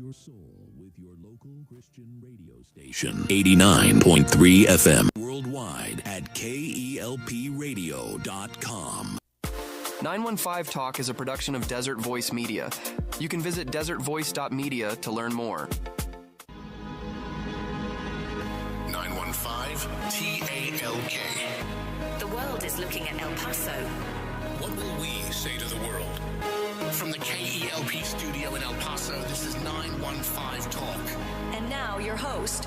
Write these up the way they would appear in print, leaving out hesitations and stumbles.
your soul with your local Christian radio station, 89.3 FM. Worldwide at KELPradio.com. 915 Talk is a production of Desert Voice Media. You can visit desertvoice.media to learn more. 915 TALK. The world is looking at El Paso. What will we say to the world? From the KELP studio in El Paso, this is 915 Talk. And now your host.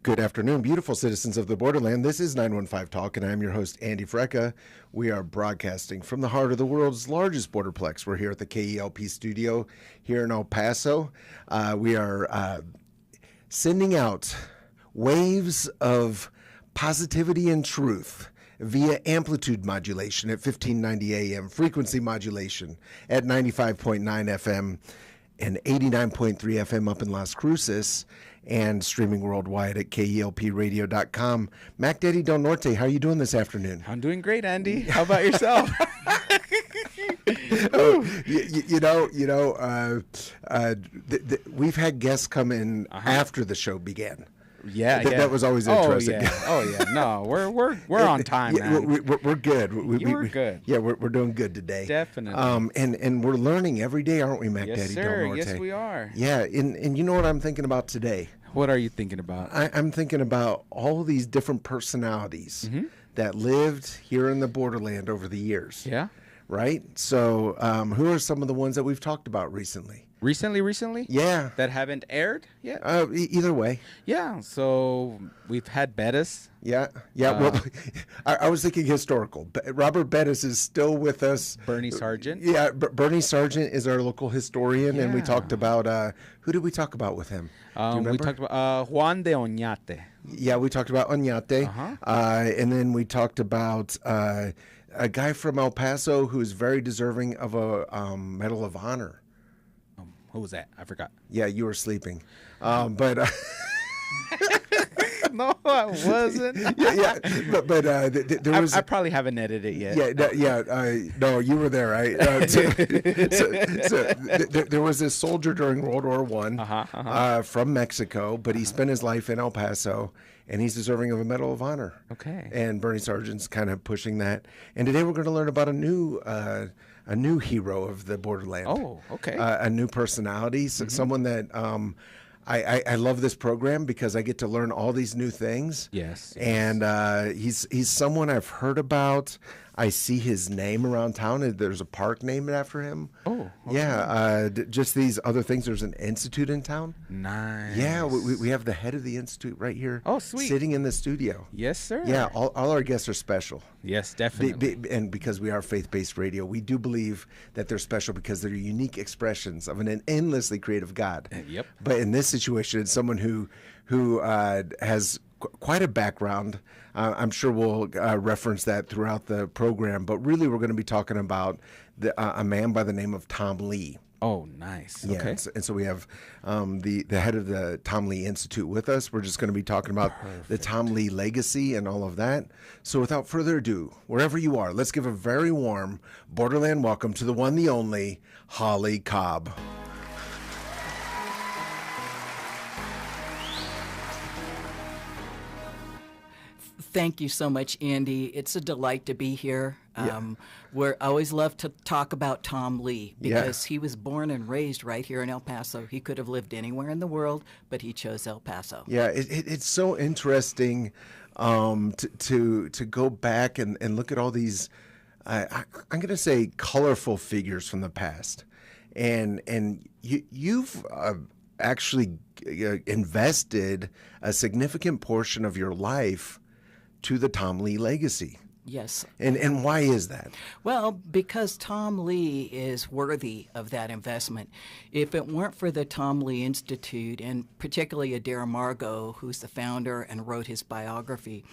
Good afternoon, beautiful citizens of the borderland. This is 915 Talk, and I'm your host, Andy Frecka. We are broadcasting from the heart of the world's largest borderplex. We're here at the KELP studio here in El Paso. We are sending out waves of positivity and truth via amplitude modulation at 1590 AM, frequency modulation at 95.9 FM and 89.3 FM up in Las Cruces, and streaming worldwide at KELPradio.com. Mac Daddy Del Norte, how are you doing this afternoon? I'm doing great, Andy. How about yourself? We've had guests come in after the show began. Yeah, that was always interesting. Oh yeah. No, we're on time, man. We're good. We're good. Yeah, we're doing good today. Definitely. And we're learning every day, aren't we, Mac Daddy Del Norte? Yes, we are. Yeah, and you know what I'm thinking about today? What are you thinking about? I'm thinking about all these different personalities that lived here in the borderland over the years. Yeah. Right? So who are some of the ones that we've talked about recently? Recently? Yeah. That haven't aired yet? Either way. Yeah, so we've had Bettis. Yeah. Well, I was thinking historical. Robert Bettis is still with us. Bernie Sargent. Yeah, Bernie Sargent is our local historian, and we talked about, who did we talk about with him? Do you remember? We talked about Juan de Oñate. Yeah, we talked about Oñate. And then we talked about a guy from El Paso who's very deserving of a Medal of Honor. Who was that? I forgot. Yeah, you were sleeping. But no, I wasn't. yeah. But there was. I probably haven't edited it yet. No, you were there, right? There was this soldier during World War I from Mexico, but he spent his life in El Paso, and he's deserving of a Medal of Honor. Okay. And Bernie Sargent's kind of pushing that. And today we're going to learn about a new hero of the borderland. Oh, okay. A new personality, someone that I love this program because I get to learn all these new things. Yes. And he's someone I've heard about. I see his name around town. There's a park named after him. Oh, okay. Yeah. Just these other things. There's an institute in town. Nice. Yeah, we have the head of the institute right here. Oh, sweet. Sitting in the studio. Yes, sir. Yeah, all our guests are special. Yes, definitely. And because we are faith-based radio, we do believe that they're special because they're unique expressions of an endlessly creative God. Yep. But in this situation, it's someone who has quite a background. I'm sure we'll reference that throughout the program. But really, we're going to be talking about a man by the name of Tom Lea. Oh, nice. Yeah, okay. And so we have the head of the Tom Lea Institute with us. We're just going to be talking about the Tom Lea legacy and all of that. So without further ado, wherever you are, let's give a very warm borderland welcome to the one, the only, Holly Cobb. Thank you so much, Andy. It's a delight to be here. I always love to talk about Tom Lea because he was born and raised right here in El Paso. He could have lived anywhere in the world, but he chose El Paso. Yeah, it's so interesting to go back and look at all these, I'm going to say, colorful figures from the past. And you've actually invested a significant portion of your life to the Tom Lea legacy. Yes. And why is that? Well, because Tom Lea is worthy of that investment. If it weren't for the Tom Lea Institute, and particularly Adair Margot, who's the founder and wrote his biography,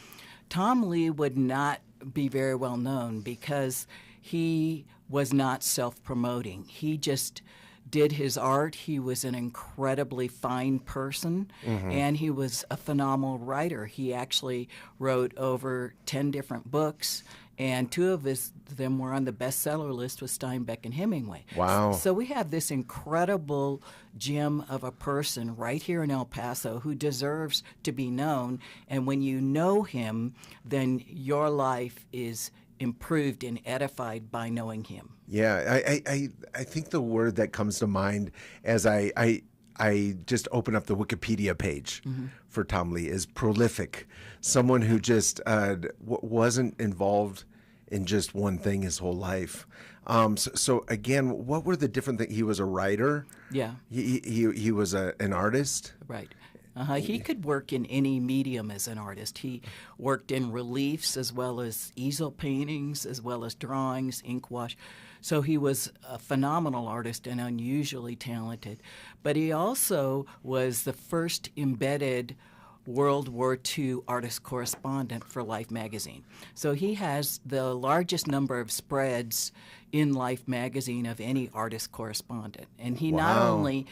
Tom Lea would not be very well known because he was not self-promoting. He just did his art. He was an incredibly fine person, and he was a phenomenal writer. He actually wrote over 10 different books and two of them were on the bestseller list with Steinbeck and Hemingway. Wow. So we have this incredible gem of a person right here in El Paso who deserves to be known, and when you know him, then your life is improved and edified by knowing him. Yeah, I think the word that comes to mind as I just open up the Wikipedia page for Tom Lea is prolific. Someone who just wasn't involved in just one thing his whole life. So again, what were the different things? He was a writer. Yeah. He was an artist. Right. He could work in any medium as an artist. He worked in reliefs as well as easel paintings, as well as drawings, ink wash. So he was a phenomenal artist and unusually talented. But he also was the first embedded World War II artist correspondent for Life magazine. So he has the largest number of spreads in Life magazine of any artist correspondent. And he not only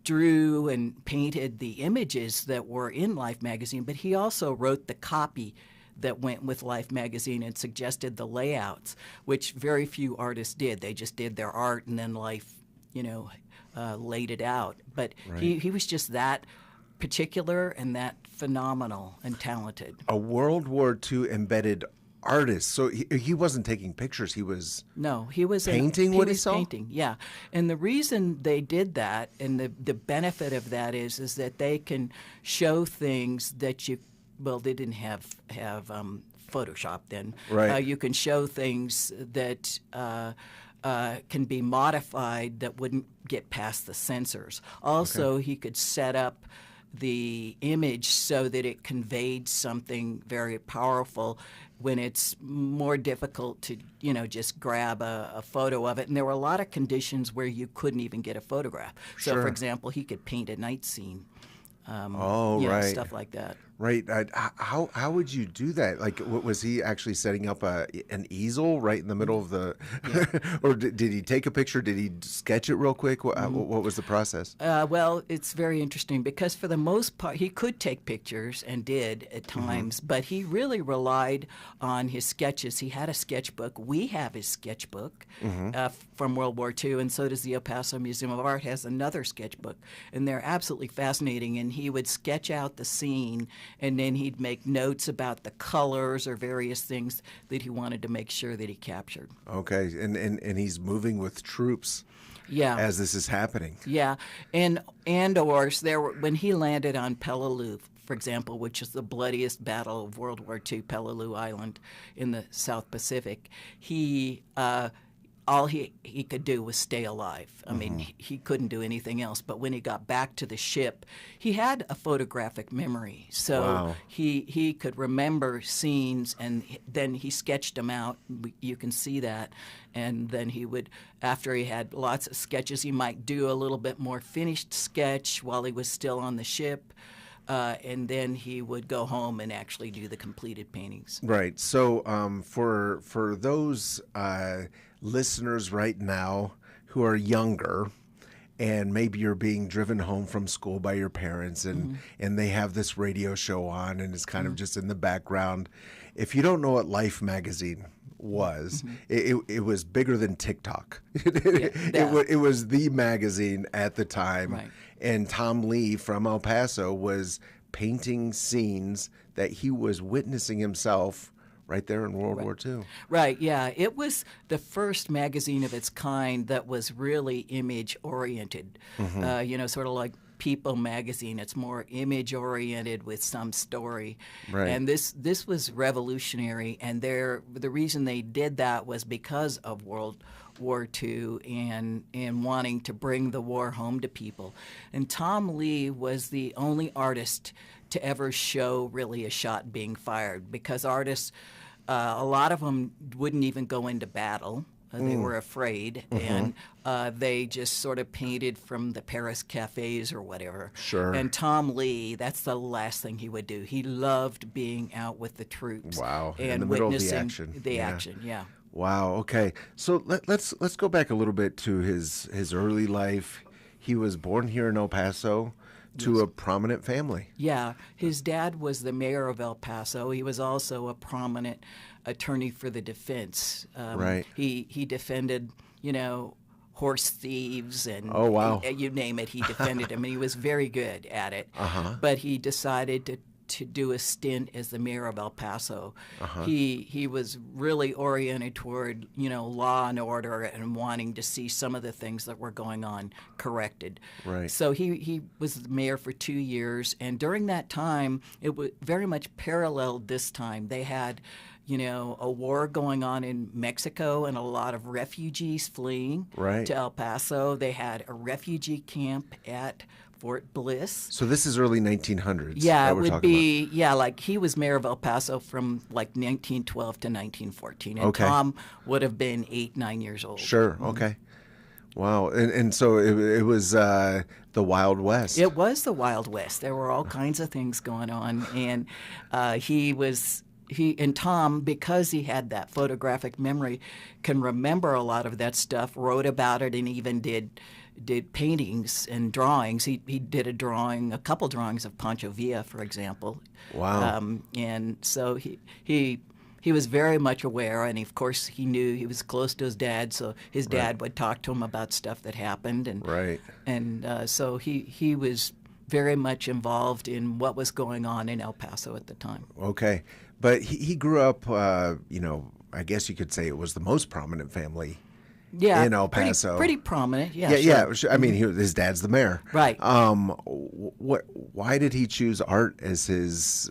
drew and painted the images that were in Life magazine, but he also wrote the copy that went with Life magazine and suggested the layouts, which very few artists did. They just did their art and then Life, laid it out. But he was just that particular and that phenomenal and talented. A World War II embedded artist. So he wasn't taking pictures. He was painting what he saw. Painting, yeah. And the reason they did that, and the benefit of that is that they can show things that they didn't have Photoshop then. Right. You can show things that can be modified that wouldn't get past the censors. Also, he could set up the image so that it conveyed something very powerful when it's more difficult to, just grab a photo of it. And there were a lot of conditions where you couldn't even get a photograph. So, for example, he could paint a night scene. Stuff like that. Right. How would you do that? Like, was he actually setting up an easel right in the middle of the, or did he take a picture? Did he sketch it real quick? What was the process? Well, it's very interesting because for the most part, he could take pictures and did at times, but he really relied on his sketches. He had a sketchbook. We have his sketchbook from World War II, and so does the El Paso Museum of Art has another sketchbook, and they're absolutely fascinating. And he would sketch out the scene, and then he'd make notes about the colors or various things that he wanted to make sure that he captured. Okay, and he's moving with troops. Yeah. As this is happening. Yeah, when he landed on Peleliu, for example, which is the bloodiest battle of World War II, Peleliu Island in the South Pacific, all he could do was stay alive. I mean, he couldn't do anything else. But when he got back to the ship, he had a photographic memory. So he could remember scenes, and then he sketched them out. You can see that. And then he would, after he had lots of sketches, he might do a little bit more finished sketch while he was still on the ship. And then he would go home and actually do the completed paintings. Right. So for those listeners right now who are younger, and maybe you're being driven home from school by your parents, and they have this radio show on, and it's kind of just in the background. If you don't know what Life magazine was, it was bigger than TikTok. It was the magazine at the time. Right. And Tom Lea from El Paso was painting scenes that he was witnessing himself right there in World War II. Right, yeah. It was the first magazine of its kind that was really image-oriented, sort of like People magazine. It's more image-oriented with some story. Right. And this was revolutionary, and the reason they did that was because of World War II and wanting to bring the war home to people. And Tom Lea was the only artist to ever show really a shot being fired, because artists, a lot of them wouldn't even go into battle. They were afraid, and they just sort of painted from the Paris cafes or whatever. Sure. And Tom Lea, that's the last thing he would do. He loved being out with the troops. Wow. And in the middle of the witnessing action. the action, yeah. Wow. Okay. So let's go back a little bit to his early life. He was born here in El Paso to a prominent family. Yeah. His dad was the mayor of El Paso. He was also a prominent attorney for the defense. Right. He defended, horse thieves and oh wow, you name it. He defended him, and he was very good at it. But he decided to do a stint as the mayor of El Paso. He was really oriented toward law and order and wanting to see some of the things that were going on corrected. Right. So he was the mayor for 2 years, and during that time, it was very much paralleled this time. They had a war going on in Mexico and a lot of refugees fleeing to El Paso. They had a refugee camp at Fort Bliss. So this is early 1900s. Yeah, it would be, like he was mayor of El Paso from like 1912 to 1914. And Tom would have been 8-9 years old. Sure, okay. Wow, and so it was the Wild West. It was the Wild West. There were all kinds of things going on, and Tom, because he had that photographic memory, can remember a lot of that stuff, wrote about it, and even did paintings and drawings. He did a couple drawings of Pancho Villa, for example. Wow. And so he was very much aware, and of course he knew he was close to his dad, so his dad would talk to him about stuff that happened, and so he was very much involved in what was going on in El Paso at the time. Okay. But he grew up, I guess you could say it was the most prominent family in El Paso. Pretty prominent, yeah. Yeah, sure. yeah. I mean, his dad's the mayor. Right. Why did he choose art as his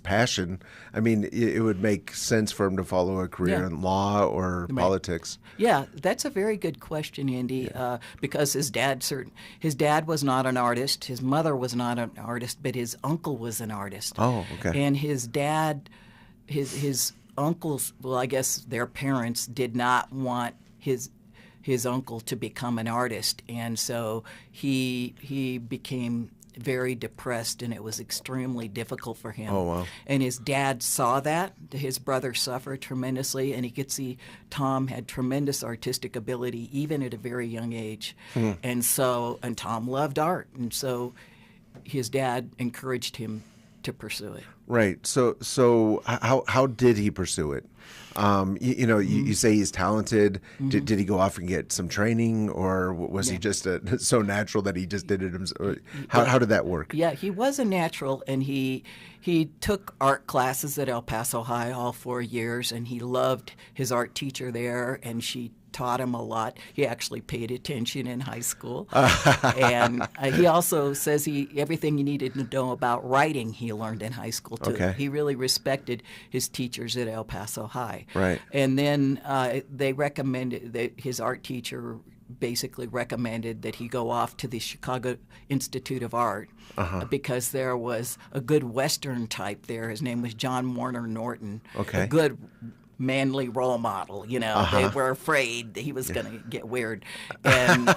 passion? I mean, it would make sense for him to follow a career in law or politics. Yeah, that's a very good question, Andy, because his dad was not an artist. His mother was not an artist, but his uncle was an artist. Oh, okay. And his dad, his uncles, well, I guess their parents did not want his uncle to become an artist, and so he became very depressed, and it was extremely difficult for him. Oh, wow. And his dad saw that. His brother suffered tremendously, and he could see Tom had tremendous artistic ability even at a very young age. And Tom loved art, and so his dad encouraged him to pursue it. Right. So how did he pursue it? You say he's talented. Did he go off and get some training, or was he just so natural that he just did it himself? How did that work? Yeah, he was a natural, and he took art classes at El Paso High all 4 years, and he loved his art teacher there, and she taught him a lot. He actually paid attention in high school. And he also says everything he needed to know about writing he learned in high school, too. Okay. He really respected his teachers at El Paso High. Right. And then they recommended that his art teacher basically recommended that he go off to the Chicago Institute of Art because there was a good Western type there. His name was John Warner Norton. Okay. A good manly role model, They were afraid that he was going to get weird, and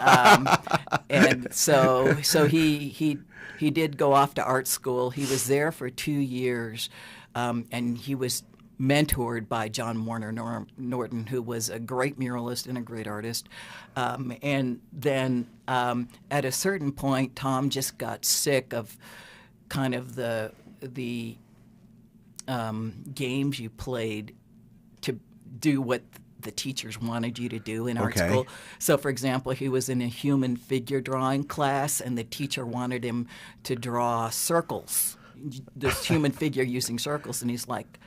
so he did go off to art school. He was there for 2 years, and he was mentored by John Warner Norton, who was a great muralist and a great artist. And then at a certain point, Tom just got sick of kind of the games you played to do what the teachers wanted you to do in art school. So, for example, he was in a human figure drawing class, and the teacher wanted him to draw circles, this human figure using circles, and he's like,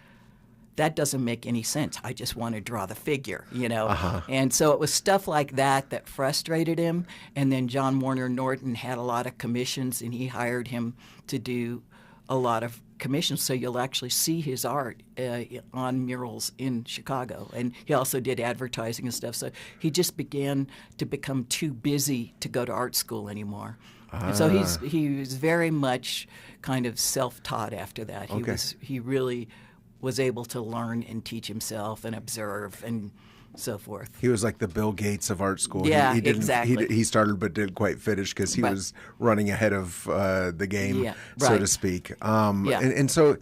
that doesn't make any sense. I just want to draw the figure, And so it was stuff like that frustrated him. And then John Warner Norton had a lot of commissions, and he hired him to do a lot of commissions. So you'll actually see his art on murals in Chicago. And he also did advertising and stuff. So he just began to become too busy to go to art school anymore. And so he was very much kind of self-taught after that. He really was able to learn and teach himself and observe and so forth. He was like the Bill Gates of art school. Yeah, he didn't, exactly. He started but didn't quite finish because he was running ahead of the game, so to speak. And so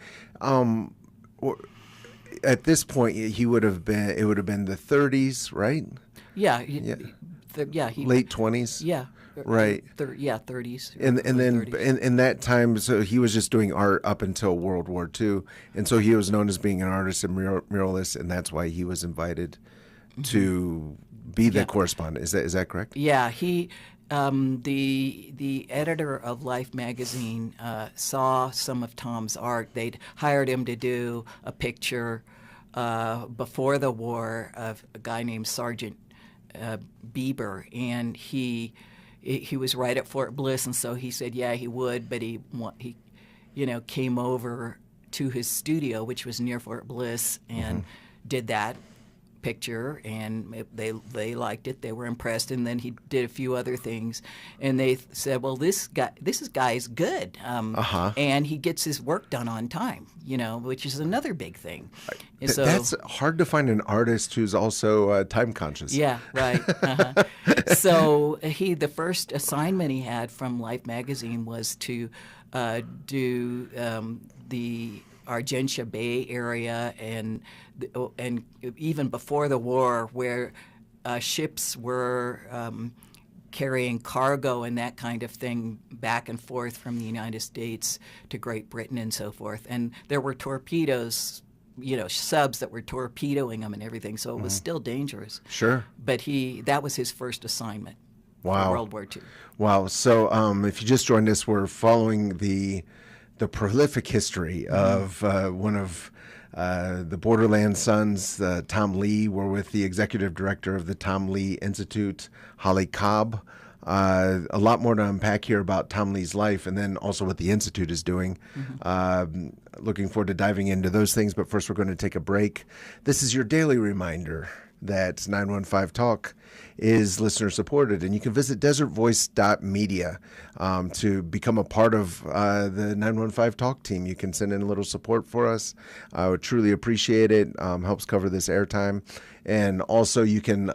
at this point, it would have been the 30s, right? Yeah. Late 20s? Yeah. Right. 30s. And then 30s. in that time, so he was just doing art up until World War II, and so he was known as being an artist and muralist, and that's why he was invited to be the correspondent. Is that correct? Yeah, he. The editor of Life magazine saw some of Tom's art. They'd hired him to do a picture before the war of a guy named Sergeant Bieber, and he was right at Fort Bliss, and so he said, yeah, he would, but he came over to his studio, which was near Fort Bliss, and did that picture, and they liked it. They were impressed, and then he did a few other things, and they said, well, this guy's good, and he gets his work done on time, which is another big thing. So that's hard to find an artist who's also time conscious. Yeah, right. So the first assignment he had from Life magazine was to do the Argentia Bay area and even before the war, where ships were carrying cargo and that kind of thing back and forth from the United States to Great Britain and so forth. And there were torpedoes, subs that were torpedoing them and everything, so it was still dangerous. Sure. But that was his first assignment for World War II. Wow. So if you just joined us, we're following the prolific history of one of the Borderland sons, Tom Lea. We're with the executive director of the Tom Lea Institute, Holly Cobb. A lot more to unpack here about Tom Lea's life, and then also what the Institute is doing. Looking forward to diving into those things, but first we're going to take a break. This is your daily reminder that 915 Talk is listener supported, and you can visit desertvoice.media to become a part of the 915 Talk team. You can send in a little support for us. I would truly appreciate it. Helps cover this airtime. And also you can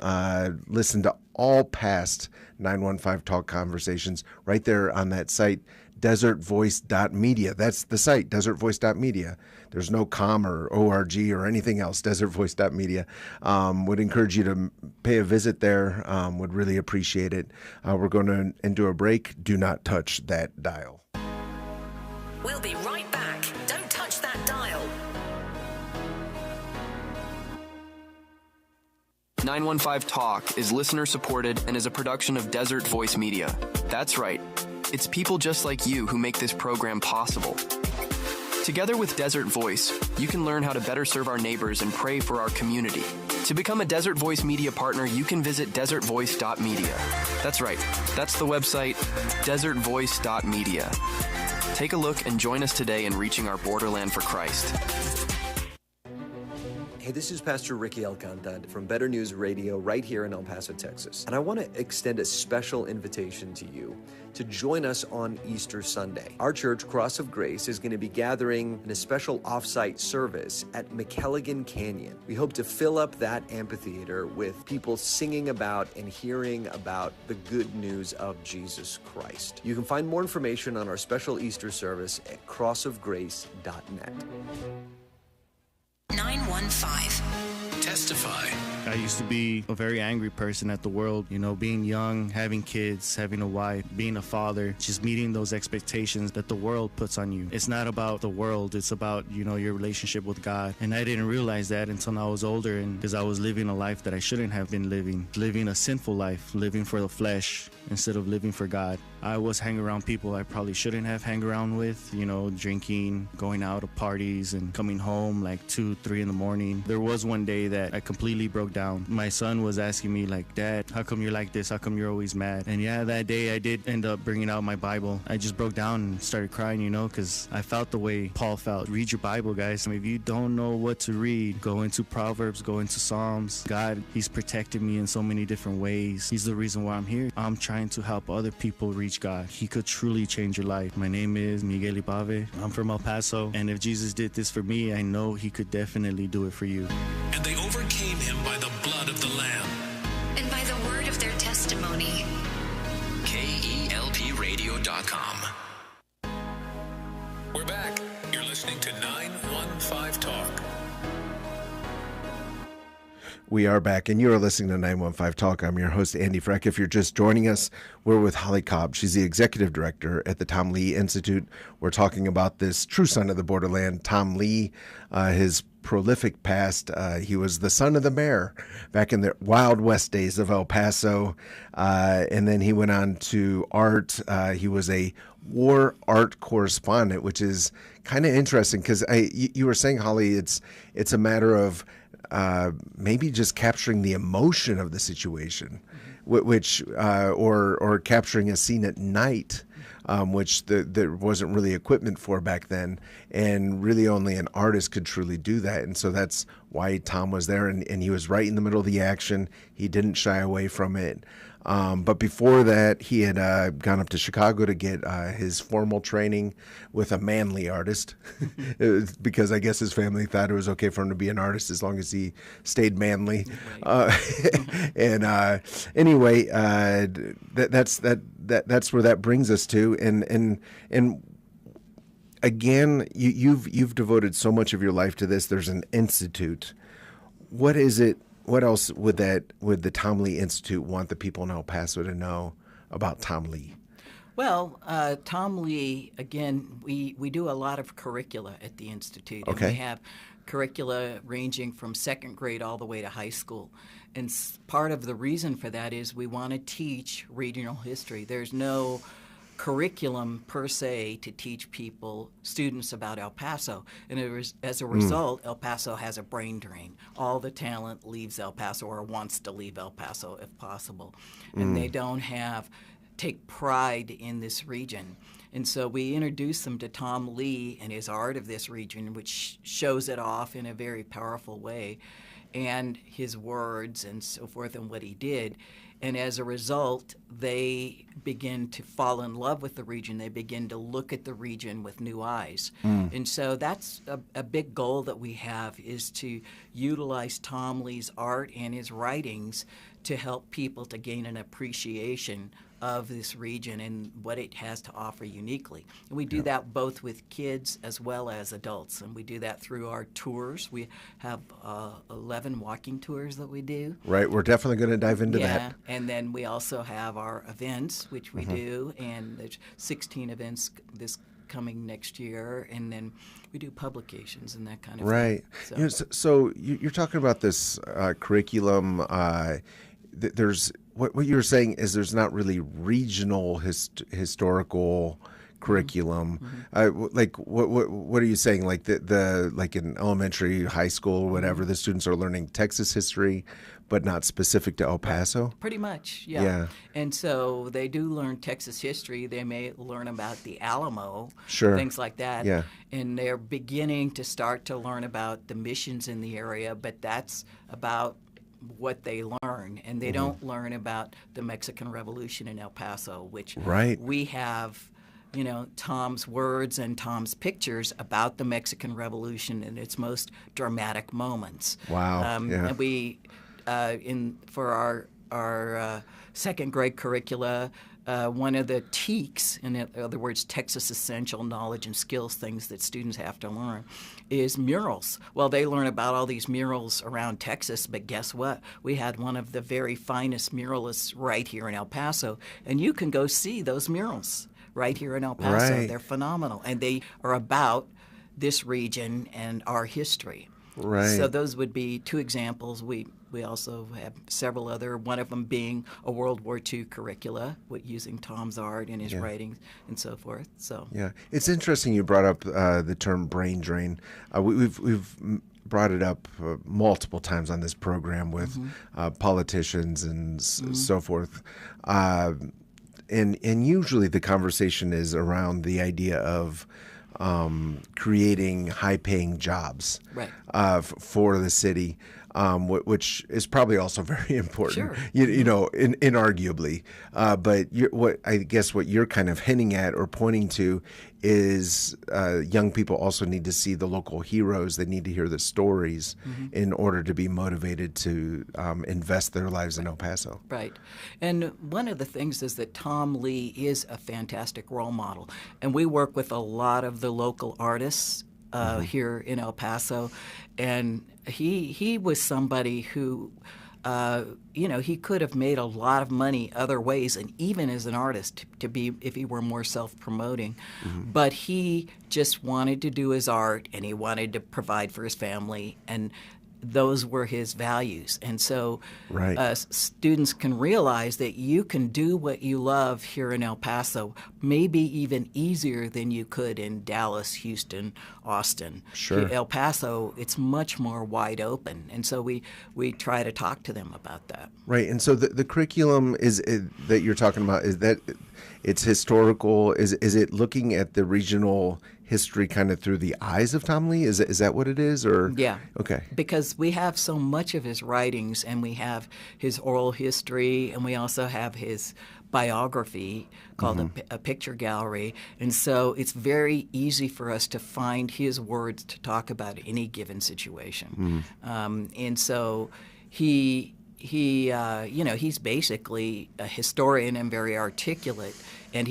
listen to all past 915 Talk conversations right there on that site, desertvoice.media. That's the site, desertvoice.media. There's no com or org or anything else, desertvoice.media. Would encourage you to pay a visit there. Would really appreciate it. We're going to into a break. Do not touch that dial. We'll be right back. Don't touch that dial. 915 Talk is listener supported and is a production of Desert Voice Media. That's right. It's people just like you who make this program possible. Together with Desert Voice, you can learn how to better serve our neighbors and pray for our community. To become a Desert Voice Media partner, you can visit desertvoice.media. That's right. That's the website, desertvoice.media. Take a look and join us today in reaching our borderland for Christ. Hey, this is Pastor Ricky Alcantara from Better News Radio right here in El Paso, Texas. And I want to extend a special invitation to you to join us on Easter Sunday. Our church, Cross of Grace, is going to be gathering in a special off-site service at McElligan Canyon. We hope to fill up that amphitheater with people singing about and hearing about the good news of Jesus Christ. You can find more information on our special Easter service at crossofgrace.net. 915. Testify. I used to be a very angry person at the world, being young, having kids, having a wife, being a father, just meeting those expectations that the world puts on you. It's not about the world, it's about, your relationship with God. And I didn't realize that until I was older, and because I was living a life that I shouldn't have been living a sinful life, living for the flesh instead of living for God. I was hanging around people I probably shouldn't have hung around with, drinking, going out to parties and coming home like 2, 3 in the morning. There was one day that I completely broke down. My son was asking me like, Dad, how come you're like this? How come you're always mad? And yeah, that day I did end up bringing out my Bible. I just broke down and started crying, because I felt the way Paul felt. Read your Bible, guys. If you don't know what to read, go into Proverbs, go into Psalms. God, He's protected me in so many different ways. He's the reason why I'm here. I'm trying to help other people reach God. He could truly change your life. My name is Miguel Ipave. I'm from El Paso. And if Jesus did this for me, I know He could definitely do it for you. And they overcame Him by the blood of the Lamb and by the word of their testimony. KELPradio.com. We're back. You're listening to 915 Talk. We are back, and you are listening to 915 Talk. I'm your host, Andy Freck. If you're just joining us, we're with Holly Cobb. She's the executive director at the Tom Lea Institute. We're talking about this true son of the borderland, Tom Lea, his prolific past. He was the son of the mayor back in the Wild West days of El Paso, and then he went on to art. He was a war art correspondent, which is kind of interesting because you were saying, Holly, it's a matter of maybe just capturing the emotion of the situation, which or capturing a scene at night, which there wasn't really equipment for back then, and really only an artist could truly do that. And so that's why Tom was there, and he was right in the middle of the action. He didn't shy away from it. But before that, he had gone up to Chicago to get his formal training with a manly artist because I guess his family thought it was okay for him to be an artist as long as he stayed manly. And anyway, that's where that brings us to. And again, you've devoted so much of your life to this. There's an institute. What is it? What else would the Tom Lea Institute want the people in El Paso to know about Tom Lea? Well, Tom Lea, again, we do a lot of curricula at the Institute. Okay. And we have curricula ranging from second grade all the way to high school. And part of the reason for that is we want to teach regional history. There's no curriculum per se to teach students about El Paso. And as a result, El Paso has a brain drain. All the talent leaves El Paso or wants to leave El Paso if possible. And they don't take pride in this region. And so we introduce them to Tom Lea and his art of this region, which shows it off in a very powerful way, and his words and so forth and what he did. And as a result, they begin to fall in love with the region. They begin to look at the region with new eyes. And so that's a big goal that we have, is to utilize Tom Lea's art and his writings to help people to gain an appreciation of this region and what it has to offer uniquely. And we do that both with kids as well as adults, and we do that through our tours. We have 11 walking tours that we do. Right, we're definitely going to dive into that. And then we also have our events, which we do, and there's 16 events this coming next year, and then we do publications and that kind of thing. Right. So you're talking about this curriculum. There's what you're saying is there's not really regional historical curriculum. Like what are you saying? Like the like in elementary, high school, whatever, the students are learning Texas history, but not specific to El Paso? Pretty much, yeah. And so they do learn Texas history. They may learn about the Alamo, things like that. Yeah. And they're beginning to start to learn about the missions in the area, but that's about what they learn. And they don't learn about the Mexican Revolution in El Paso, which we have, Tom's words and Tom's pictures about the Mexican Revolution in its most dramatic moments. Wow. And we for our second grade curricula, one of the TEKs, in other words, Texas Essential Knowledge and Skills, things that students have to learn, is murals. Well, they learn about all these murals around Texas, but guess what? We had one of the very finest muralists right here in El Paso, and you can go see those murals right here in El Paso. Right. They're phenomenal, and they are about this region and our history. Right. So those would be two examples. We also have several other, one of them being a World War II curricula using Tom's art and his writings and so forth. So it's interesting you brought up the term brain drain. We've brought it up multiple times on this program with politicians and so forth. And usually the conversation is around the idea of creating high-paying jobs for the city, which is probably also very important, inarguably. But what you're kind of hinting at or pointing to is young people also need to see the local heroes. They need to hear the stories in order to be motivated to invest their lives in El Paso. Right. And one of the things is that Tom Lea is a fantastic role model. And we work with a lot of the local artists here in El Paso, and he was somebody who, he could have made a lot of money other ways, and even as an artist, to be if he were more self-promoting. But he just wanted to do his art, and he wanted to provide for his family, and those were his values. And so students can realize that you can do what you love here in El Paso, maybe even easier than you could in Dallas, Houston, Austin. Sure. El Paso, it's much more wide open. And so we try to talk to them about that. Right. And so the curriculum that you're talking about, is that it's historical? Is it looking at the regional history kind of through the eyes of Tom Lea? Is that what it is? Or yeah, okay. Because we have so much of his writings, and we have his oral history, and we also have his biography called a picture gallery, and so it's very easy for us to find his words to talk about any given situation. And so he's basically a historian and very articulate,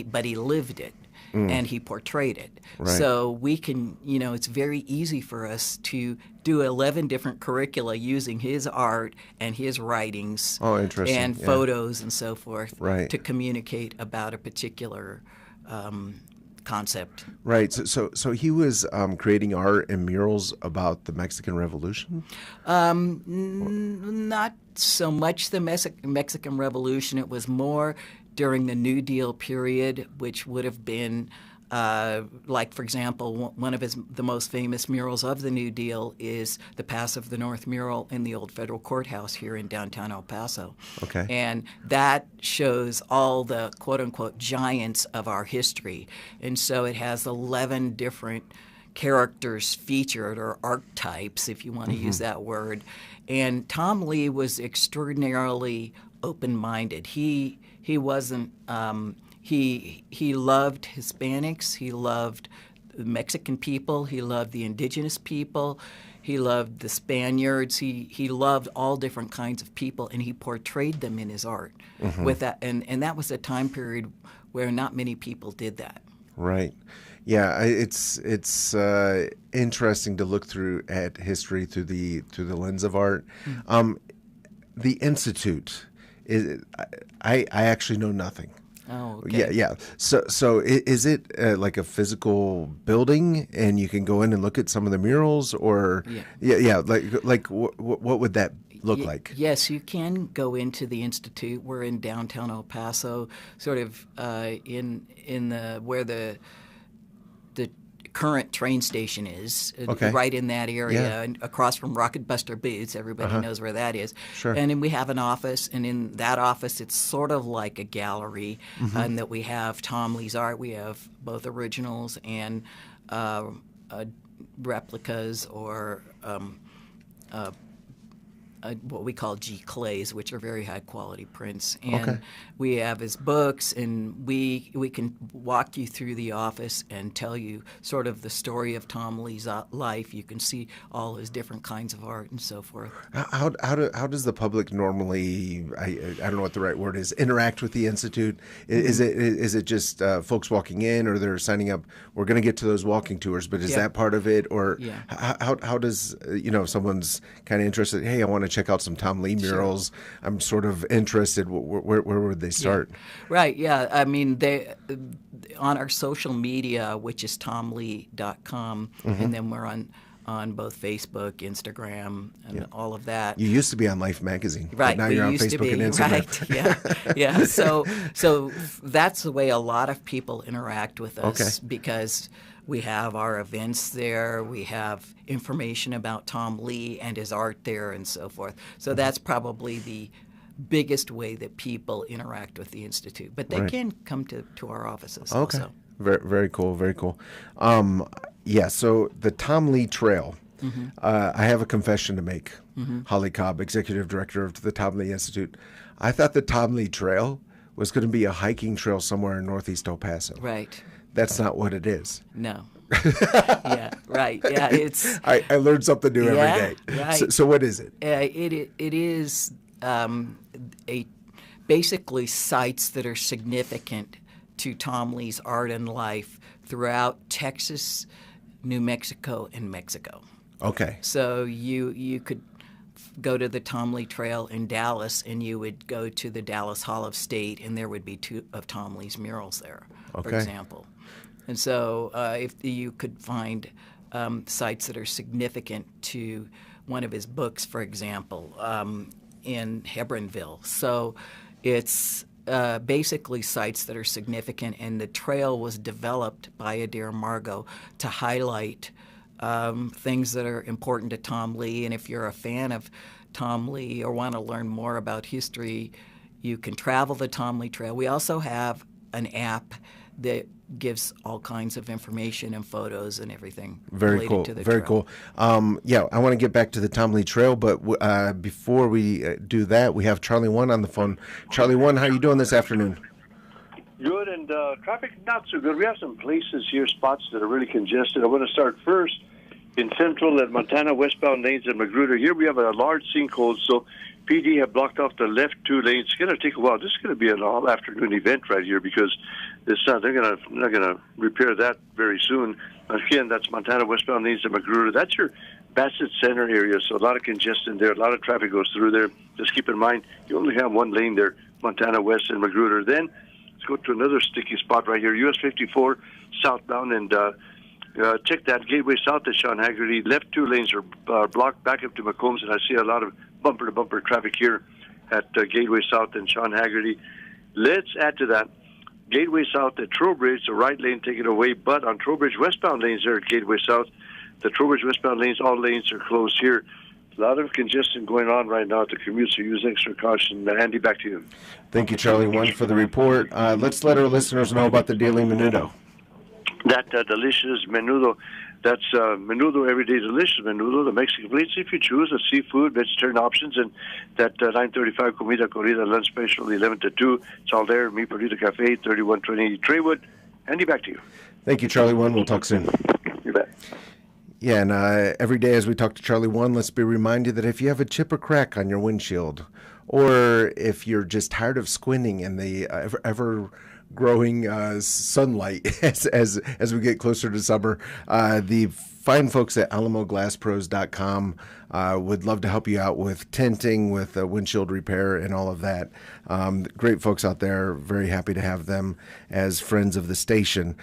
but he lived it. And he portrayed it. Right. So we can, it's very easy for us to do 11 different curricula using his art and his writings and photos and so forth to communicate about a particular concept. Right. So he was creating art and murals about the Mexican Revolution? Not so much the Mexican Revolution. It was more during the New Deal period, which would have been, like, for example, one of the most famous murals of the New Deal is the Pass of the North mural in the old federal courthouse here in downtown El Paso. Okay. And that shows all the quote-unquote giants of our history. And so it has 11 different characters featured, or archetypes, if you want to use that word. And Tom Lea was extraordinarily open-minded. He wasn't. He loved Hispanics. He loved the Mexican people. He loved the indigenous people. He loved the Spaniards. He loved all different kinds of people, and he portrayed them in his art. With that, and that was a time period where not many people did that. Right. Yeah, it's interesting to look through at history through the lens of art. The Institute. I actually know nothing. Oh, okay. Yeah. So is it like a physical building, and you can go in and look at some of the murals, or like what would that look like? Yes, you can go into the Institute. We're in downtown El Paso, sort of in the where the current train station is, right in that area, and across from Rocket Buster Boots. Everybody knows where that is. Sure. And then we have an office, and in that office, it's sort of like a gallery, and that we have Tom Lea's art. We have both originals and replicas, or what we call G clays, which are very high quality prints. And we have his books, and we can walk you through the office and tell you sort of the story of Tom Lea's life. You can see all his different kinds of art and so forth. How does the public normally, I don't know what the right word is, interact with the Institute? Is it just folks walking in, or they're signing up? We're going to get to those walking tours, but is that part of it? Or how does, if someone's kind of interested, hey, I want to check out some Tom Lea murals, I'm sort of interested, where would they start? Right, I mean, they on our social media, which is tomlea.com, and then we're on both Facebook, Instagram, and all of that. You used to be on Life magazine, right? But now you're on Facebook and Instagram. Right, So that's the way a lot of people interact with us, because we have our events there. We have information about Tom Lea and his art there, and so forth. So that's probably the biggest way that people interact with the Institute. But they can come to our offices also. Very, very cool. Very cool. So the Tom Lea Trail. I have a confession to make. Holly Cobb, Executive Director of the Tom Lea Institute. I thought the Tom Lea Trail was going to be a hiking trail somewhere in Northeast El Paso. Right. That's not what it is. No. It's. I learn something new every day. Right. So what is it? It is basically sites that are significant to Tom Lea's art and life throughout Texas, New Mexico, and Mexico. Okay. So you could go to the Tom Lea Trail in Dallas, and you would go to the Dallas Hall of State, and there would be 2 of Tom Lea's murals there, for example. And so if you could find sites that are significant to one of his books, for example, in Hebronville. So it's basically sites that are significant, and the trail was developed by Adair Margot to highlight things that are important to Tom Lea. And if you're a fan of Tom Lea or want to learn more about history, you can travel the Tom Lea Trail. We also have an app that gives all kinds of information and photos and everything related to the trail. Very cool. Yeah, I want to get back to the Tom Lea Trail, but before we do that, we have Charlie One on the phone. Charlie One, how are you doing this afternoon? Good, and traffic not so good. We have some places here, spots that are really congested. I want to start first in Central at Montana, westbound lanes at Magruder. Here we have a large sinkhole, so PD have blocked off the left 2 lanes. It's going to take a while. This is going to be an all-afternoon event right here because they're going to repair that very soon. Again, that's Montana, westbound lanes at Magruder. That's your Bassett Center area, so a lot of congestion there. A lot of traffic goes through there. Just keep in mind, you only have 1 lane there, Montana West and Magruder. Then let's go to another sticky spot right here, US 54 southbound, and check that Gateway South at Sean Haggerty. Left 2 lanes are blocked back up to McCombs, and I see a lot of bumper-to-bumper traffic here at Gateway South and Sean Haggerty. Let's add to that Gateway South at Trowbridge, the right lane taken away, but on Trowbridge westbound lanes there at Gateway South, the Trowbridge westbound lanes, all lanes are closed here. A lot of congestion going on right now at the commute, so use extra caution. Andy, back to you. Thank you, Charlie One, for the report. Let's let our listeners know about the Daily Menudo. That delicious menudo, that's menudo, everyday delicious menudo, the Mexican plates, if you choose, the seafood, vegetarian options, and that 9:35 comida corrida lunch special, 11 to 2. It's all there. Mi Perrito Cafe, 3120 Traywood. Andy, back to you. Thank you, Charlie One. We'll talk soon. You bet. Yeah, and every day as we talk to Charlie One, let's be reminded that if you have a chip or crack on your windshield, or if you're just tired of squinting in the ever growing sunlight as we get closer to summer, the fine folks at AlamoGlassPros.com would love to help you out with tinting, with windshield repair, and all of that. Great folks out there. Very happy to have them as friends of the station.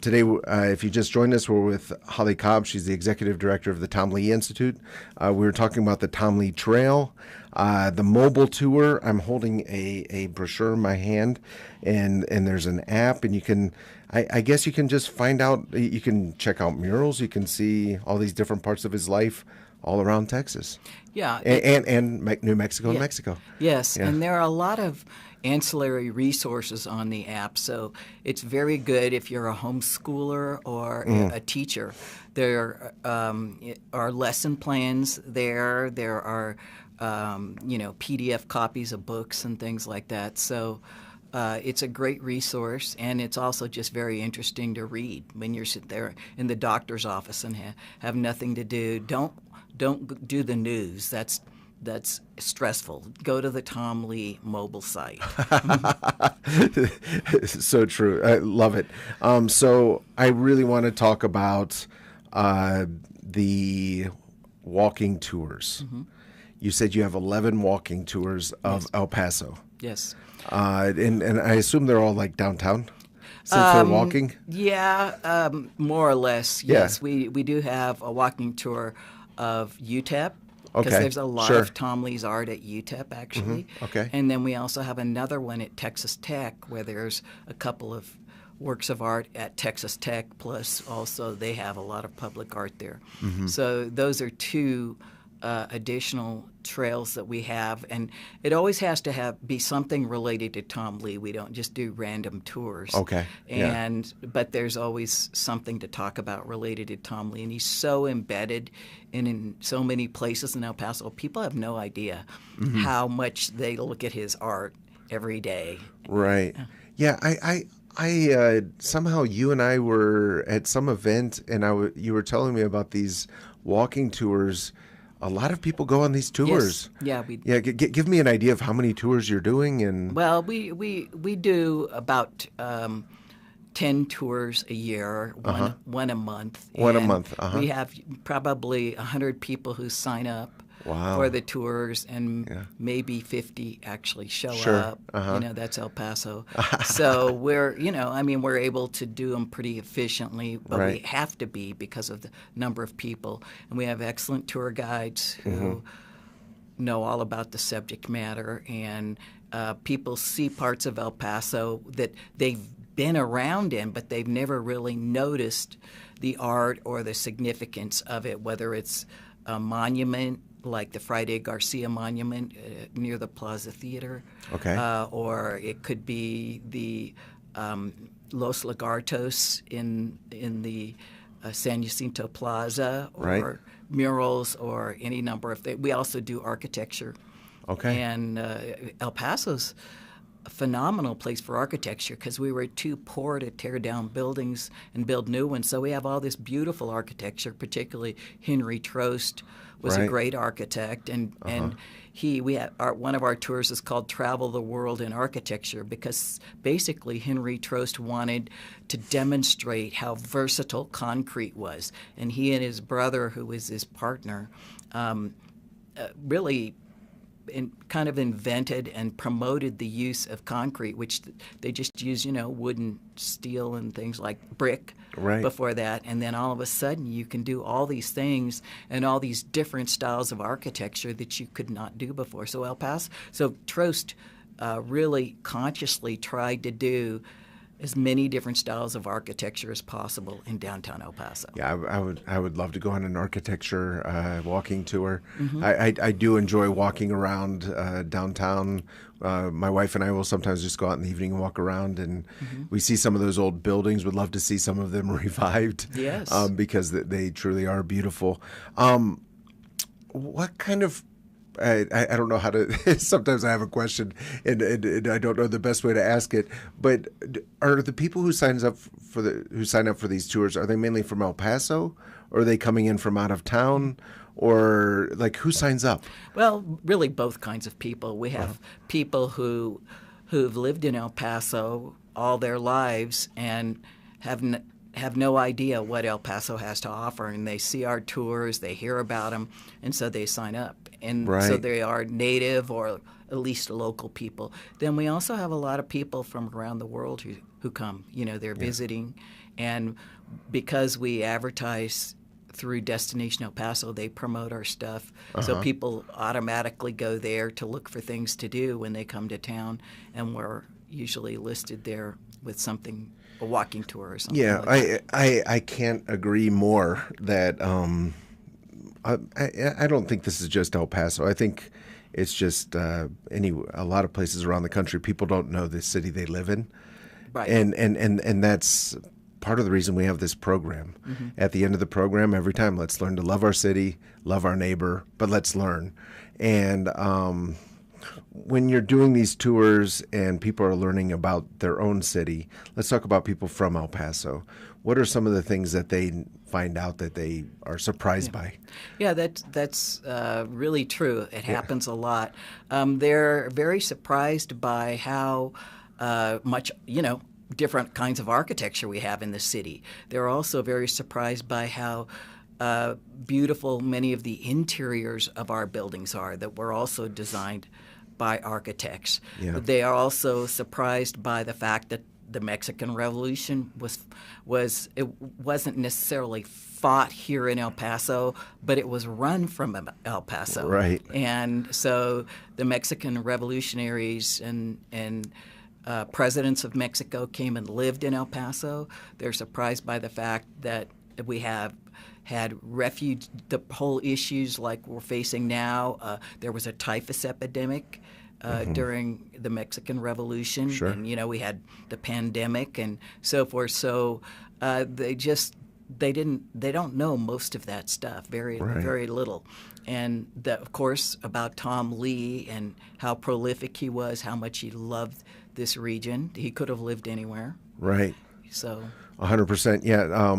Today, if you just joined us, we're with Holly Cobb. She's the executive director of the Tom Lea Institute. We were talking about the Tom Lea Trail, the mobile tour. I'm holding a brochure in my hand, and there's an app, and you can, I guess you can just find out, you can check out murals, you can see all these different parts of his life all around Texas. Yeah. And New Mexico and Mexico. Yes, Yeah. and there are a lot of ancillary resources on the app, so it's very good if you're a homeschooler or a teacher. There are lesson plans there. There are PDF copies of books and things like that. So it's a great resource, and it's also just very interesting to read when you're sitting there in the doctor's office and have nothing to do. Don't do the news. That's stressful. Go to the Tom Lea mobile site. So true. I love it. So I really want to talk about the walking tours. Mm-hmm. You said you have 11 walking tours of El Paso. Yes. And I assume they're all like downtown, since they're walking? Yeah, more or less, yes. Yeah. We do have a walking tour of UTEP, because there's a lot of Tom Lea's art at UTEP, actually. Mm-hmm. Okay. And then we also have another one at Texas Tech, where there's a couple of works of art at Texas Tech, plus also they have a lot of public art there. Mm-hmm. So those are 2 additional trails that we have, and it always has to be something related to Tom Lea. We don't just do random tours. Okay. But there's always something to talk about related to Tom Lea, and he's so embedded in so many places in El Paso. People have no idea how much they look at his art every day. Right. Yeah. I somehow you and I were at some event, and you were telling me about these walking tours. A lot of people go on these tours. Yes. Yeah. Give me an idea of how many tours you're doing. And well, we do about 10 tours a year, one a month. One a And month. We have probably 100 people who sign up for the tours, and maybe 50 actually show up. That's El Paso. So we're able to do them pretty efficiently, but we have to be because of the number of people. And we have excellent tour guides who know all about the subject matter, and people see parts of El Paso that they've been around in, but they've never really noticed the art or the significance of it, whether it's a monument like the Friday Garcia Monument near the Plaza Theater, or it could be the Los Lagartos in the San Jacinto Plaza, or murals, or any number of things. We also do architecture. And El Paso's a phenomenal place for architecture because we were too poor to tear down buildings and build new ones. So we have all this beautiful architecture, particularly Henry Trost was a great architect, and one of our tours is called Travel the World in Architecture, because basically Henry Trost wanted to demonstrate how versatile concrete was, and he and his brother, who was his partner, really kind of invented and promoted the use of concrete, which they just use, wood and steel and things like brick before that. And then all of a sudden you can do all these things and all these different styles of architecture that you could not do before. So Trost really consciously tried to do as many different styles of architecture as possible in downtown El Paso. Yeah, I would love to go on an architecture walking tour. I do enjoy walking around downtown. My wife and I will sometimes just go out in the evening and walk around, and we see some of those old buildings. Would love to see some of them revived. Yes, because they truly are beautiful. What kind of I don't know how to. Sometimes I have a question, and I don't know the best way to ask it. But are the people who sign up for these tours, are they mainly from El Paso, or are they coming in from out of town, or like who signs up? Well, really both kinds of people. We have people who've lived in El Paso all their lives and have no idea what El Paso has to offer, and they see our tours, they hear about them, and so they sign up. And so they are native or at least local people. Then we also have a lot of people from around the world who come. They're visiting. And because we advertise through Destination El Paso, they promote our stuff. So people automatically go there to look for things to do when they come to town. And we're usually listed there with something, a walking tour or something. Yeah, like that. I can't agree more that I don't think this is just El Paso. I think it's just a lot of places around the country. People don't know the city they live in, and that's part of the reason we have this program. At the end of the program, every time, let's learn to love our city, love our neighbor, but let's learn. And when you're doing these tours and people are learning about their own city, let's talk about people from El Paso. What are some of the things that they find out that they are surprised by? Yeah, that's really true. It happens a lot. They're very surprised by how much, different kinds of architecture we have in the city. They're also very surprised by how beautiful many of the interiors of our buildings are, that were also designed by architects. They are also surprised by the fact that the Mexican Revolution wasn't necessarily fought here in El Paso, but it was run from El Paso. Right. And so the Mexican revolutionaries and presidents of Mexico came and lived in El Paso. They're surprised by the fact that we have had refuge, the whole issues like we're facing now. There was a typhus epidemic during the Mexican Revolution, and we had the pandemic and so forth. So they don't know most of that stuff, very little. And of course about Tom Lea and how prolific he was, how much he loved this region. He could have lived anywhere. Right. So 100%. Yeah.